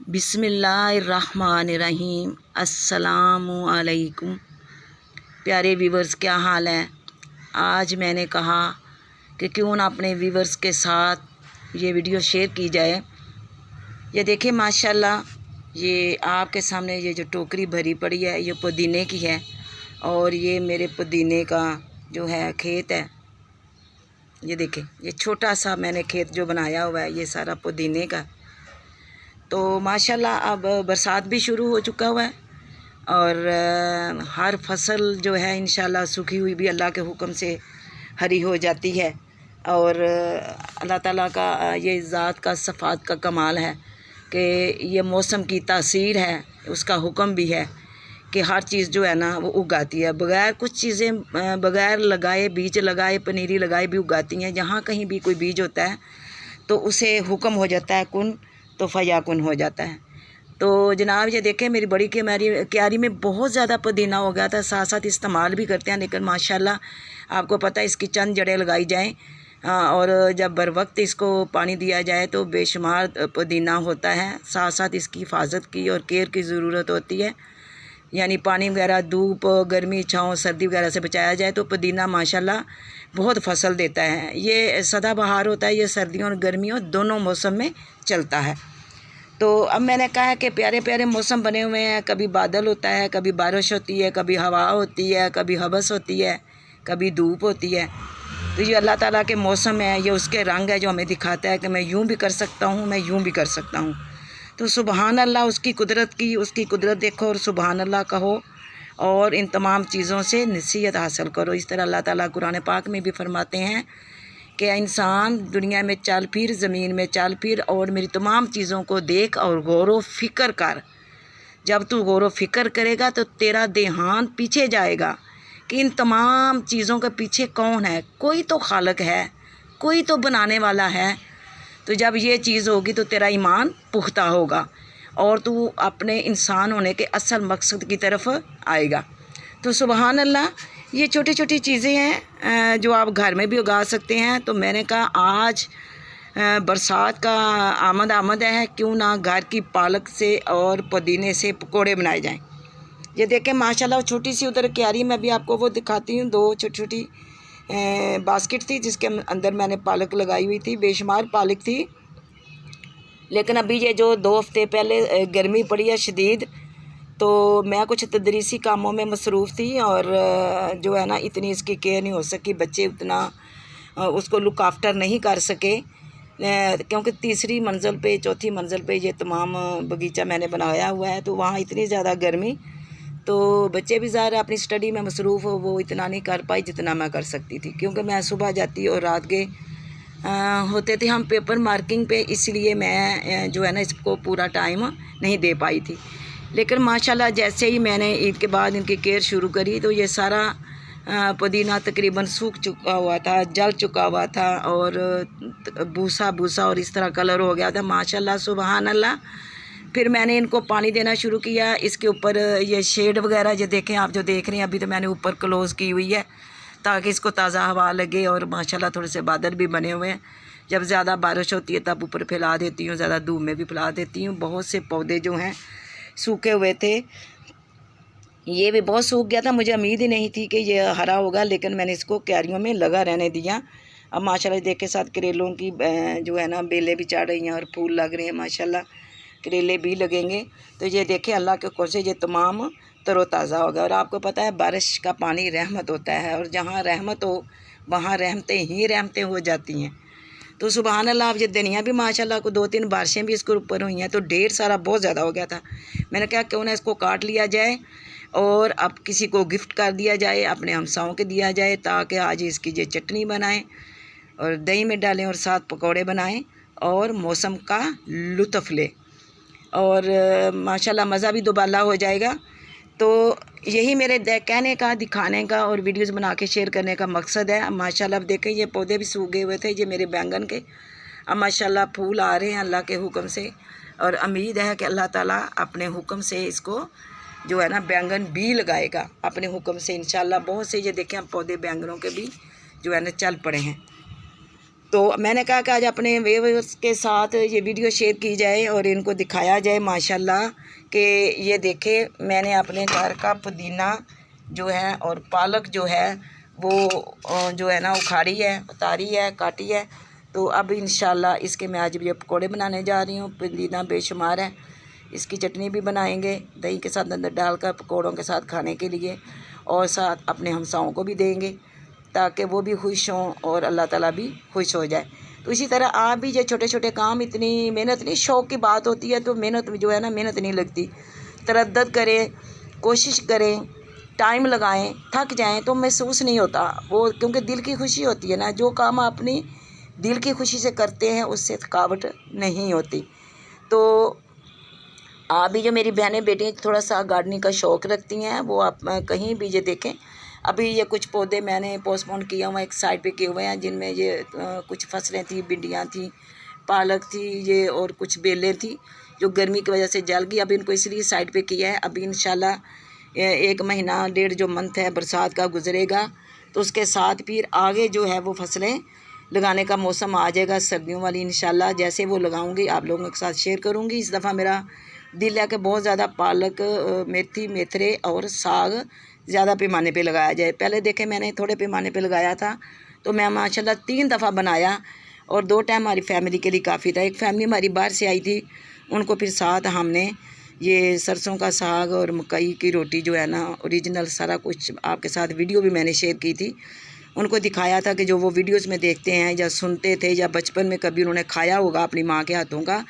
बिस्मिल्लाहिर्रहमानिर्रहीम। अस्सलामुअलैकुम। प्यारे व्यूवर्स, क्या हाल है। आज मैंने कहा कि क्यों ना अपने व्यूवर्स के साथ ये वीडियो शेयर की जाए। ये देखिए माशाल्लाह, ये आपके सामने ये जो टोकरी भरी पड़ी है ये पुदीने की है और ये मेरे पुदीने का जो है खेत है। ये देखिए, ये छोटा सा मैंने खेत जो बनाया हुआ है ये सारा पुदीने का। तो माशाल्लाह अब बरसात भी शुरू हो चुका हुआ है और हर फसल जो है इंशाल्लाह सूखी हुई भी अल्लाह के हुक्म से हरी हो जाती है। और अल्लाह ताला का ये ज़ात का सफ़ात का कमाल है कि ये मौसम की तासीर है, उसका हुक्म भी है कि हर चीज़ जो है ना वो उगाती है। बग़ैर कुछ चीज़ें बग़ैर लगाए, बीज लगाए, पनीरी लगाए भी उगाती हैं। जहाँ कहीं भी कोई बीज होता है तो उसे हुक्म हो जाता है कुन तो फयाकुन हो जाता है। तो जनाब ये देखें, मेरी बड़ी क्यारी में बहुत ज़्यादा पुदीना हो गया था। साथ साथ इस्तेमाल भी करते हैं, लेकिन माशाल्लाह आपको पता है इसकी चंद जड़ें लगाई जाएं और जब बर वक्त इसको पानी दिया जाए तो बेशुमार पुदीना होता है। साथ साथ इसकी हिफाजत की और केयर की ज़रूरत होती है, यानी पानी वगैरह, धूप, गर्मी, छाँव, सर्दी वगैरह से बचाया जाए तो पुदीना माशाल्लाह बहुत फसल देता है। ये सदाबहार होता है, ये सर्दियों और गर्मियों दोनों मौसम में चलता है। तो अब मैंने कहा है कि प्यारे प्यारे मौसम बने हुए हैं। कभी बादल होता है, कभी बारिश होती है, कभी हवा होती है, कभी हवस होती है, कभी धूप होती है। तो ये अल्लाह ताला के मौसम है, ये उसके रंग है जो हमें दिखाता है कि मैं यूँ भी कर सकता हूँ, मैं यूँ भी कर सकता हूँ। तो सुबहान अल्लाह, उसकी कुदरत देखो और सुबहान अल्लाह कहो और इन तमाम चीज़ों से नसीहत हासिल करो। इस तरह अल्लाह ताला कुरान पाक में भी फरमाते हैं कि इंसान दुनिया में चल फिर, ज़मीन में चल फिर और मेरी तमाम चीज़ों को देख और गौर व फिक्र कर। जब तू गौर व फिक्र करेगा तो तेरा देहांत पीछे जाएगा कि इन तमाम चीज़ों के पीछे कौन है। कोई तो खालक है, कोई तो बनाने वाला है। तो जब ये चीज़ होगी तो तेरा ईमान पुख्ता होगा और तू अपने इंसान होने के असल मकसद की तरफ आएगा। तो सुबहान अल्लाह, ये छोटी छोटी चीज़ें हैं जो आप घर में भी उगा सकते हैं। तो मैंने कहा आज बरसात का आमद है, क्यों ना घर की पालक से और पुदीने से पकोड़े बनाए जाएं। ये देखें माशाल्लाह, छोटी सी उधर क्यारी में भी आपको वो दिखाती हूँ। 2 छोटी छोटी बास्केट थी जिसके अंदर मैंने पालक लगाई हुई थी, बेशुमार पालक थी। लेकिन अभी ये जो 2 हफ्ते पहले गर्मी पड़ी है शदीद, तो मैं कुछ तदरीसी कामों में मसरूफ़ थी और जो है ना इतनी इसकी केयर नहीं हो सकी। बच्चे उतना उसको लुक आफ्टर नहीं कर सके क्योंकि तीसरी मंजिल पे, चौथी मंजिल पे ये तमाम बगीचा मैंने बनाया हुआ है। तो वहाँ इतनी ज़्यादा गर्मी, तो बच्चे भी ज़ाहिर अपनी स्टडी में मसरूफ़ हो, वो इतना नहीं कर पाई जितना मैं कर सकती थी, क्योंकि मैं सुबह जाती और रात के होते थे हम पेपर मार्किंग पे, इसलिए मैं जो है ना इसको पूरा टाइम नहीं दे पाई थी। लेकिन माशाल्लाह जैसे ही मैंने ईद के बाद इनकी केयर शुरू करी तो ये सारा पुदीना तकरीबन सूख चुका हुआ था, जल चुका हुआ था और भूसा भूसा और इस तरह कलर हो गया था। माशाल्लाह सुबहान अल्लाह। फिर मैंने इनको पानी देना शुरू किया। इसके ऊपर ये शेड वगैरह ये देखें आप, जो देख रहे हैं अभी तो मैंने ऊपर क्लोज़ की हुई है ताकि इसको ताज़ा हवा लगे। और माशाल्लाह थोड़े से बादल भी बने हुए हैं। जब ज़्यादा बारिश होती है तब ऊपर फैला देती हूँ, ज़्यादा धूप में भी फैला देती हूँ। बहुत से पौधे जो हैं सूखे हुए थे, ये भी बहुत सूख गया था। मुझे उम्मीद ही नहीं थी कि ये हरा होगा, लेकिन मैंने इसको क्यारियों में लगा रहने दिया। अब माशाल्लाह देख के साथ करेलों की जो है ना बेलें भी चढ़ रही हैं और फूल लग रहे हैं। माशाल्लाह करेले भी लगेंगे। तो ये देखें अल्लाह के क़ुर से ये तमाम तरोताज़ा होगा। और आपको पता है बारिश का पानी रहमत होता है और जहाँ रहमत हो वहाँ रहमतें ही रहमतें हो जाती हैं। तो सुबहान अल्लाह, अब ये धनिया भी माशाल्लाह को 2-3 बारिशें भी इसके ऊपर हुई हैं तो ढेर सारा बहुत ज़्यादा हो गया था। मैंने कहा क्यों ना इसको काट लिया जाए और अब किसी को गिफ्ट कर दिया जाए, अपने हमसाओं के दिया जाए, ताकि आज इसकी ये चटनी बनाएं और दही में डालें और साथ पकौड़े बनाएं और मौसम का लुत्फ़ लें और माशाल्लाह मज़ा भी दुबाला हो जाएगा। तो यही मेरे कहने का, दिखाने का और वीडियोस बना के शेयर करने का मकसद है। माशाल्लाह अब देखें ये पौधे भी सूख गए हुए थे, ये मेरे बैंगन के, अब माशाल्लाह फूल आ रहे हैं अल्लाह के हुक्म से। और उम्मीद है कि अल्लाह ताला अपने हुक्म से इसको जो है ना बैंगन भी लगाएगा अपने हुक्म से इंशाल्लाह। बहुत से ये देखें अब पौधे बैंगनों के भी जो है ना चल पड़े हैं। तो मैंने कहा कि आज अपने व्यूअर्स के साथ ये वीडियो शेयर की जाए और इनको दिखाया जाए माशाल्लाह कि ये देखे मैंने अपने घर का पुदीना जो है और पालक जो है वो जो है ना उखाड़ी है, उतारी है, काटी है। तो अब इंशाल्लाह इसके मैं आज भी पकौड़े बनाने जा रही हूँ। पुदीना बेशुमार है, इसकी चटनी भी बनाएंगे दही के साथ अंदर डालकर पकौड़ों के साथ खाने के लिए, और साथ अपने हमसाओं को भी देंगे ताकि वो भी खुश हों और अल्लाह ताला भी खुश हो जाए। तो इसी तरह आप भी ये छोटे छोटे काम, इतनी मेहनत नहीं, शौक़ की बात होती है तो मेहनत जो है ना मेहनत नहीं लगती। तरद्दुद करें, कोशिश करें, टाइम लगाएं, थक जाएं तो महसूस नहीं होता वो, क्योंकि दिल की खुशी होती है ना। जो काम अपनी दिल की खुशी से करते हैं उससे थकावट नहीं होती। तो आप भी जो मेरी बहनें बेटियाँ थोड़ा सा गार्डनिंग का शौक़ रखती हैं वो आप कहीं भी ये देखें। अभी ये कुछ पौधे मैंने पोस्टपोन किया हुआ एक साइड पे किए हुए हैं, जिनमें ये कुछ फसलें थी, भिंडियाँ थी, पालक थी ये, और कुछ बेलें थी जो गर्मी की वजह से जल गई। अब इनको इसलिए साइड पे किया है। अभी इंशाल्लाह 1 महीना 1.5 जो मंथ है बरसात का गुजरेगा तो उसके साथ फिर आगे जो है वो फसलें लगाने का मौसम आ जाएगा सर्दियों वाली। इंशाल्लाह जैसे वो लगाऊंगी आप लोगों के साथ शेयर करूंगी। इस दफ़ा मेरा दिल है कि बहुत ज़्यादा पालक, मेथी, मेथरे और साग ज़्यादा पैमाने पे लगाया जाए। पहले देखें मैंने थोड़े पैमाने पे लगाया था तो मैं माशाल्लाह 3 दफ़ा बनाया और 2 टाइम हमारी फैमिली के लिए काफ़ी था। एक फैमिली हमारी बाहर से आई थी, उनको फिर साथ हमने ये सरसों का साग और मकई की रोटी जो है ना ओरिजिनल सारा कुछ आपके साथ वीडियो भी मैंने शेयर की थी। उनको दिखाया था कि जो वो वीडियोस में देखते हैं या सुनते थे या बचपन में कभी उन्होंने खाया होगा अपनी माँ के हाथों का,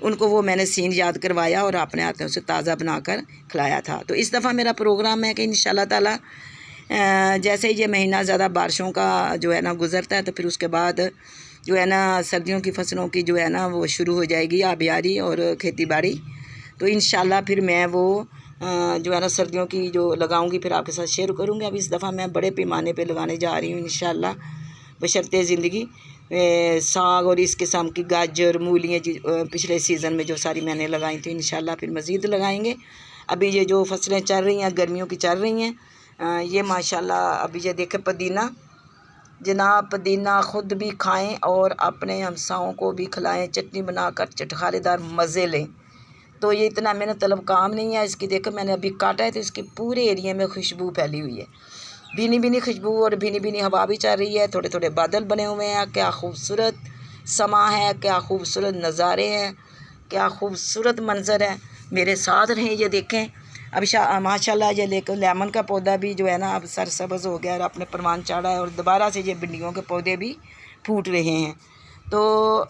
उनको वो मैंने सीन याद करवाया और अपने हाथों से ताज़ा बनाकर खिलाया था। तो इस दफ़ा मेरा प्रोग्राम है कि इंशाल्लाह ताला जैसे ही ये महीना ज़्यादा बारिशों का जो है ना गुज़रता है तो फिर उसके बाद जो है ना सर्दियों की फसलों की जो है ना वो शुरू हो जाएगी आबियारी और खेती बाड़ी। तो इंशाल्लाह फिर मैं वो जो है ना सर्दियों की जो लगाऊंगी फिर आपके साथ शेयर करूंगी। अब इस दफ़ा मैं बड़े पैमाने पे लगाने जा रही हूँ इंशाल्लाह बशर्ते ज़िंदगी। साग और इस किस्म की गाजर, मूलियाँ पिछले सीज़न में जो सारी मैंने लगाई थी इंशाल्लाह फिर मज़ीद लगाएंगे। अभी ये जो फसलें चल रही हैं गर्मियों की चल रही हैं, ये माशाल्लाह अभी ये देखें पुदीना जनाब, पुदीना ख़ुद भी खाएं और अपने हमसाओं को भी खिलाएं, चटनी बनाकर चटखारेदार मज़े लें। तो ये इतना मेहनत तलब काम नहीं है। इसकी देखो मैंने अभी काटा है तो इसके पूरे एरिया में खुशबू फैली हुई है, भीनी भीनी खुशबू और भीनी भीनी हवा भी चल रही है। थोड़े थोड़े बादल बने हुए हैं। क्या खूबसूरत समा है, क्या खूबसूरत नज़ारे हैं, क्या खूबसूरत मंज़र है। मेरे साथ रहें, ये देखें। अब माशाल्लाह ये लेकर लेमन का पौधा भी जो है ना अब सरसब्ज़ हो गया और अपने परवान चढ़ा है और दोबारा से ये भिंडियों के पौधे भी फूट रहे हैं। तो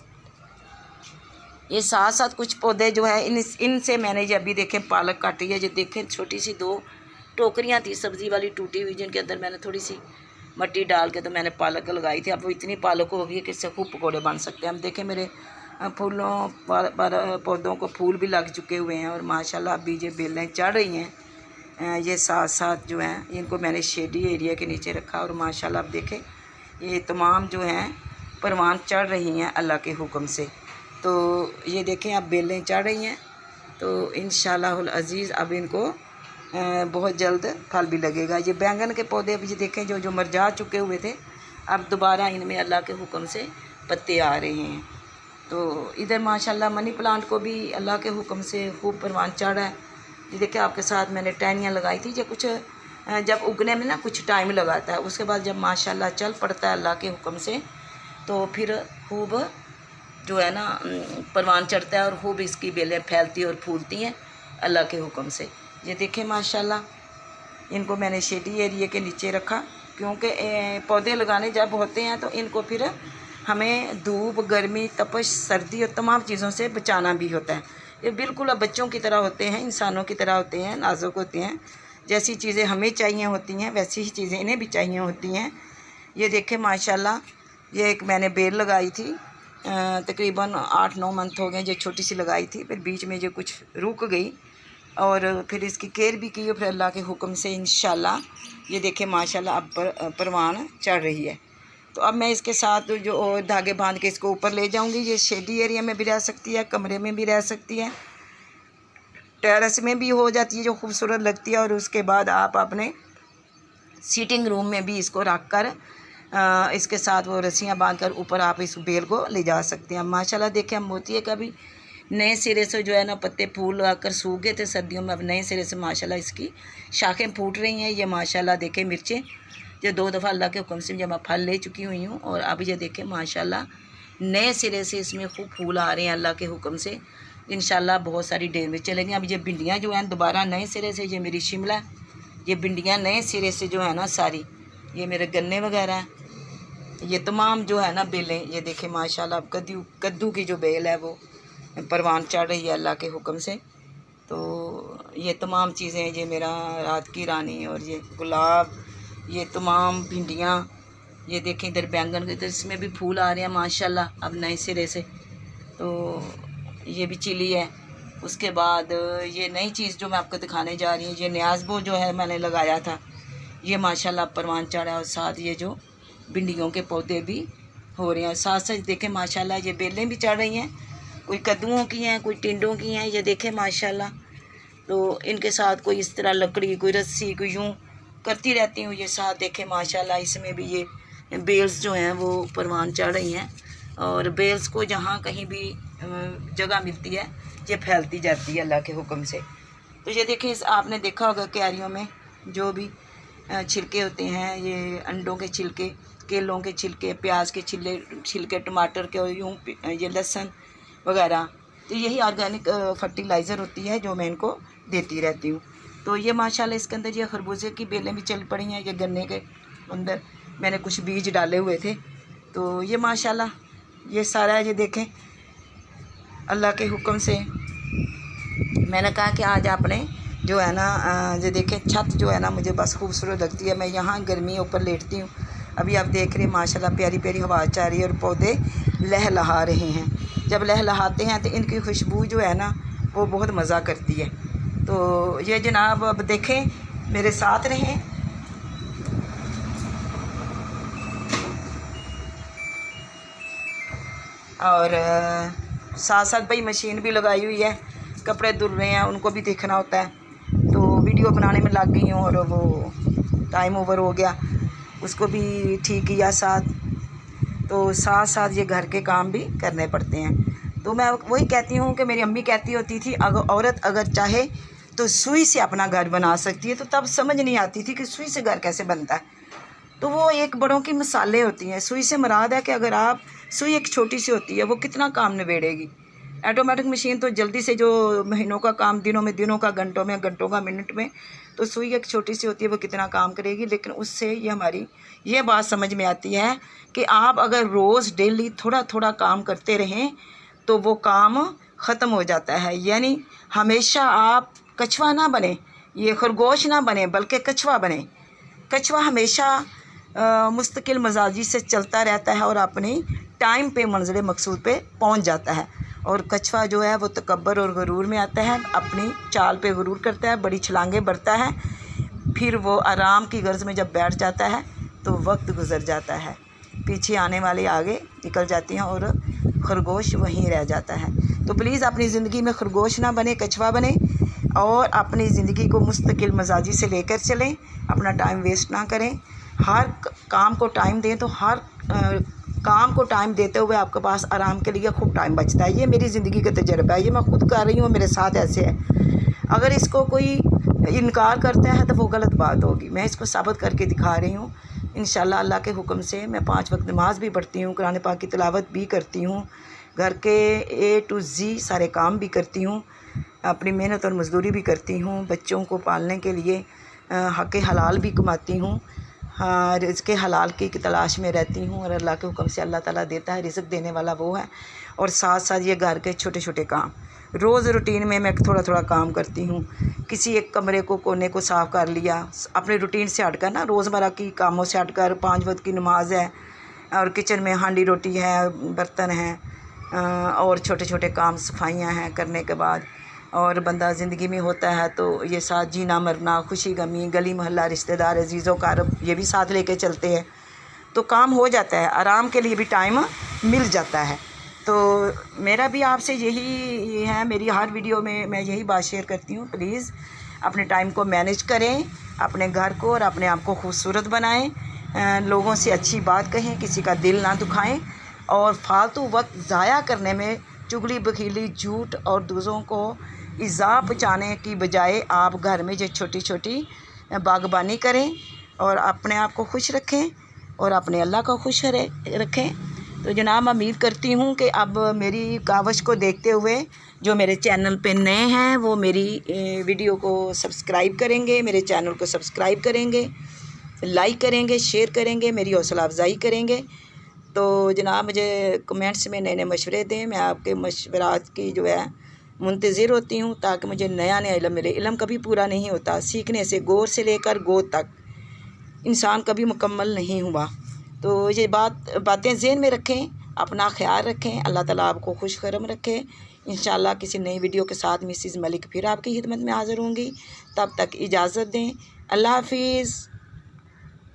ये साथ साथ कुछ पौधे जो है इनसे मैंने ये अभी देखें पालक काटी है। ये देखें छोटी सी 2 टोकरियाँ थी सब्ज़ी वाली टूटी हुई, जिनके अंदर मैंने थोड़ी सी मिट्टी डाल के तो मैंने पालक लगाई थी। अब वो इतनी पालक हो गई है कि इससे खूब पकौड़े बन सकते हैं। हम देखें मेरे फूलों पर पौधों को फूल भी लग चुके हुए हैं और माशाल्लाह अभी ये बेलें चढ़ रही हैं। ये साथ साथ जो हैं इनको मैंने शेडी एरिया के नीचे रखा और माशाल्लाह अब देखें ये तमाम जो हैं परवान चढ़ रही हैं अल्लाह के हुक्म से। तो ये देखें अब बेलें चढ़ रही हैं तो इंशाअल्लाहुल अज़ीज़ अब इनको बहुत जल्द फल भी लगेगा। ये बैंगन के पौधे भी देखें जो मरझा चुके हुए थे, अब दोबारा इनमें अल्लाह के हुक्म से पत्ते आ रहे हैं। तो इधर माशाल्लाह मनी प्लांट को भी अल्लाह के हुक्म से खूब परवान चढ़ा है। ये देखिए आपके साथ मैंने टहनियाँ लगाई थी। जो कुछ जब उगने में ना कुछ टाइम लगाता है, उसके बाद जब माशाल्लाह चल पड़ता है अल्लाह के हुक्म से तो फिर खूब जो है ना परवान चढ़ता है और खूब इसकी बेलें फैलती और फूलती हैं अल्लाह के हुक्म से। ये देखें माशाल्लाह इनको मैंने शेडी एरिया के नीचे रखा, क्योंकि पौधे लगाने जब होते हैं तो इनको फिर हमें धूप, गर्मी, तपश, सर्दी और तमाम चीज़ों से बचाना भी होता है। ये बिल्कुल अब बच्चों की तरह होते हैं, इंसानों की तरह होते हैं, नाजुक होते हैं। जैसी चीज़ें हमें चाहिए होती हैं वैसी ही चीज़ें इन्हें भी चाहिए होती हैं। ये देखें माशाल्लाह ये एक मैंने बेल लगाई थी, तकरीबन 8-9 मंथ हो गए। ये छोटी सी लगाई थी, फिर बीच में ये कुछ रुक गई और फिर इसकी केयर भी की और फिर अल्लाह के हुक्म से इंशाल्लाह ये देखें माशाल्लाह अब परवान चढ़ रही है। तो अब मैं इसके साथ जो धागे बांध के इसको ऊपर ले जाऊंगी। ये शेडी एरिया में भी रह सकती है, कमरे में भी रह सकती है, टेरेस में भी हो जाती है जो खूबसूरत लगती है। और उसके बाद आप अपने सीटिंग रूम में भी इसको रख कर इसके साथ वो रस्सियाँ बांधकर ऊपर आप इस बेल को ले जा सकते हैं। माशाल्लाह देखें, हम मोती का भी नए सिरे से जो है ना पत्ते फूल आकर सूख गए थे सर्दियों में, अब नए सिरे से माशाल्लाह इसकी शाखें फूट रही हैं। ये माशाल्लाह देखें मिर्चें जो 2 दफ़ा अल्लाह के हुक्म से जब मैं फल ले चुकी हुई हूँ, और अब ये देखें माशाल्लाह नए सिरे से इसमें खूब फूल आ रहे हैं अल्लाह के हुक्म से। इंशाल्लाह बहुत सारी ढेर में चलेंगी। अब ये भिंडियाँ जो हैं दोबारा नए सिरे से, ये मेरी शिमला, ये भिंडियाँ नए सिरे से जो है ना सारी, ये मेरे गन्ने वगैरह हैं, ये तमाम जो है ना बेलें, ये देखें माशाल्लाह अब कद्दू की जो बेल है वो परवान चढ़ रही है अल्लाह के हुक्म से। तो ये तमाम चीज़ें, ये मेरा रात की रानी और ये गुलाब, ये तमाम भिंडियाँ, ये देखें इधर बैंगन के, तो इसमें भी फूल आ रहे हैं माशाल्लाह अब नए सिरे से। तो ये भी चिली है। उसके बाद ये नई चीज़ जो मैं आपको दिखाने जा रही हूँ, ये न्याज़बो जो है मैंने लगाया था, ये माशाल्लाह परवान चढ़ा है, और साथ ये जो भिंडियों के पौधे भी हो रहे हैं। साथ साथ देखें माशाल्लाह ये बेलें भी चढ़ रही हैं, कोई कद्दुओं की हैं, कोई टिंडों की हैं, ये देखें माशाल्लाह। तो इनके साथ कोई इस तरह लकड़ी, कोई रस्सी, कोई यूँ करती रहती हूँ। ये साथ देखें माशाल्लाह इसमें भी ये बेल्स जो हैं वो परवान चढ़ रही हैं, और बेल्स को जहाँ कहीं भी जगह मिलती है ये फैलती जाती है अल्लाह के हुक्म से। तो ये देखें, आपने देखा होगा क्यारियों में जो भी छिलके होते हैं, ये अंडों के छिलके, केलों के छिलके, प्याज के छिलके, टमाटर के, और यूँ ये लहसुन वगैरह, तो यही ऑर्गेनिक फर्टिलाइज़र होती है जो मैं इनको देती रहती हूँ। तो ये माशाल्लाह इसके अंदर ये खरबूजे की बेलें भी चल पड़ी हैं, ये गन्ने के अंदर मैंने कुछ बीज डाले हुए थे। तो ये माशाल्लाह ये सारा ये देखें अल्लाह के हुक्म से। मैंने कहा कि आज आपने जो है ना ये देखें छत जो है ना मुझे बस खूबसूरत लगती है। मैं यहाँ गर्मी ऊपर लेटती हूँ, अभी आप देख रहे हैं माशाल्लाह प्यारी प्यारी हवा चल रही है और पौधे लहलहा रहे हैं। जब लहलहाते हैं तो इनकी खुशबू जो है ना वो बहुत मज़ा करती है। तो ये जनाब अब देखें, मेरे साथ रहें। और साथ साथ भाई मशीन भी लगाई हुई है, कपड़े धुल रहे हैं उनको भी देखना होता है। तो वीडियो बनाने में लग गई हूँ और वो टाइम ओवर हो गया, उसको भी ठीक किया साथ। तो साथ साथ ये घर के काम भी करने पड़ते हैं। तो मैं वही कहती हूँ कि मेरी अम्मी कहती होती थी, अगर औरत अगर चाहे तो सुई से अपना घर बना सकती है। तो तब समझ नहीं आती थी कि सुई से घर कैसे बनता है। तो वो एक बड़ों की मिसालें होती हैं। सुई से मुराद है कि अगर आप, सुई एक छोटी सी होती है वो कितना काम निबेड़ेगी। ऑटोमेटिक मशीन तो जल्दी से जो महीनों का काम दिनों में दिनों का, घंटों में घंटों का मिनट में, तो सुई एक छोटी सी होती है वो कितना काम करेगी। लेकिन उससे ये हमारी ये बात समझ में आती है कि आप अगर रोज़ डेली थोड़ा थोड़ा काम करते रहें तो वो काम ख़त्म हो जाता है। यानी हमेशा आप कछुआ ना बने, ये खरगोश ना बने, बल्कि कछुआ बने। कछुआ हमेशा मुस्तकिल मजाजी से चलता रहता है और अपनी टाइम पे मंजिल मकसूद पे पहुंच जाता है। और कछुआ जो है वो तकब्बर और गुरूर में आता है, अपनी चाल पे गुरूर करता है, बड़ी छलांगें भरता है, फिर वो आराम की गर्ज में जब बैठ जाता है तो वक्त गुजर जाता है, पीछे आने वाले आगे निकल जाती हैं और खरगोश वहीं रह जाता है। तो प्लीज़ अपनी ज़िंदगी में खरगोश ना बने, कछुआ बने, और अपनी ज़िंदगी को मुस्तकिल मजाजी से लेकर चलें, अपना टाइम वेस्ट ना करें, हर काम को टाइम दें। तो हर काम को टाइम देते हुए आपके पास आराम के लिए खूब टाइम बचता है। ये मेरी ज़िंदगी का तजुर्बा है, ये मैं खुद कर रही हूँ, मेरे साथ ऐसे है। अगर इसको कोई इनकार करता है तो वो गलत बात होगी। मैं इसको साबित करके दिखा रही हूँ। इंशाल्लाह अल्लाह के हुक्म से मैं 5 वक्त नमाज भी पढ़ती हूँ, कुरान पाक की तिलावत भी करती हूँ, घर के A to Z सारे काम भी करती हूँ, अपनी मेहनत और मज़दूरी भी करती हूँ, बच्चों को पालने के लिए हक़ हलाल भी कमाती हूँ, रिज़्क़ हलाल की तलाश में रहती हूँ। और अल्लाह के हुक्म से अल्लाह ताला देता है, रिज़्क़ देने वाला वो है। और साथ साथ ये घर के छोटे छोटे काम रोज़ रूटीन में मैं थोड़ा थोड़ा काम करती हूँ। किसी एक कमरे को, कोने को साफ़ कर लिया, अपने रूटीन से हटकर ना, रोज़मर्रा की कामों से हटकर, 5 वक्त की नमाज है और किचन में हांडी रोटी है, बर्तन हैं और छोटे छोटे काम, सफाइयाँ हैं करने के बाद, और बंदा ज़िंदगी में होता है तो ये साथ जीना मरना, खुशी गमी, गली मोहल्ला, रिश्तेदार, अजीज़ों कारब, ये भी साथ लेके चलते हैं। तो काम हो जाता है, आराम के लिए भी टाइम मिल जाता है। तो मेरा भी आपसे यही है, मेरी हर वीडियो में मैं यही बात शेयर करती हूँ, प्लीज़ अपने टाइम को मैनेज करें, अपने घर को और अपने आप को खूबसूरत बनाएं। लोगों से अच्छी बात कहें, किसी का दिल ना दुखाएं और फालतू वक्त ज़ाया करने में चुगली बखीली झूठ और दूसरों को ईज़ा पहुँचाने की बजाय आप घर में जो छोटी छोटी बागबानी करें और अपने आप को खुश रखें और अपने अल्लाह को खुश रखें। तो जनाब उम्मीद करती हूँ कि अब मेरी कावश को देखते हुए जो मेरे चैनल पे नए हैं वो मेरी वीडियो को सब्सक्राइब करेंगे, मेरे चैनल को सब्सक्राइब करेंगे, लाइक करेंगे, शेयर करेंगे, मेरी हौसला अफजाई करेंगे। तो जनाब मुझे कमेंट्स में नए नए मशवरे दें, मैं आपके मशवरात की जो है मुंतज़िर होती हूँ ताकि मुझे नया नया इल्म मिले। इल्म कभी पूरा नहीं होता, सीखने से गोर से लेकर गोद तक इंसान कभी मुकम्मल नहीं हुआ। तो ये बातें ज़हन में रखें, अपना ख्याल रखें, अल्लाह ताला आपको खुश खरम रखे। इंशाअल्लाह किसी नई वीडियो के साथ मिसेस मलिक फिर आपकी खिदमत में हाज़िर होंगी। तब तक इजाज़त दें। अल्लाह हाफिज़।